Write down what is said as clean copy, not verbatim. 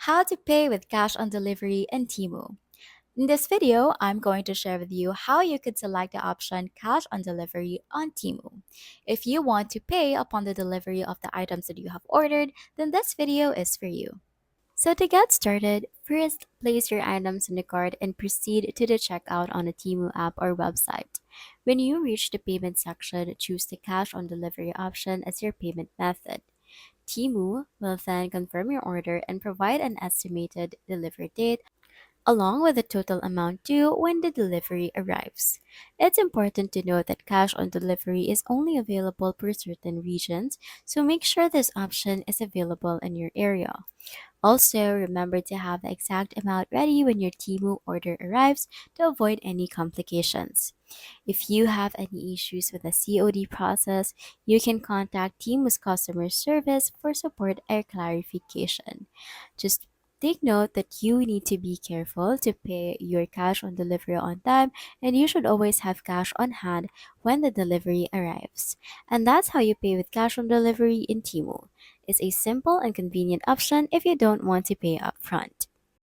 How to pay with cash on delivery in Temu. In this video, I'm going to share with you how you could select the option cash on delivery on Temu. If you want to pay upon the delivery of the items that you have ordered, then this video is for you. So to get started, first place your items in the cart and proceed to the checkout on the Temu app or website. When you reach the payment section, choose the cash on delivery option as your payment method. Temu will then confirm your order and provide an estimated delivery date along with the total amount due when the delivery arrives. It's important to note that cash on delivery is only available for certain regions, so make sure this option is available in your area. Also, remember to have the exact amount ready when your Temu order arrives to avoid any complications. If you have any issues with the COD process, you can contact Temu's customer service for support or clarification. Just take note that you need to be careful to pay your cash on delivery on time, and you should always have cash on hand when the delivery arrives. And that's how you pay with cash on delivery in Temu. It's a simple and convenient option if you don't want to pay upfront.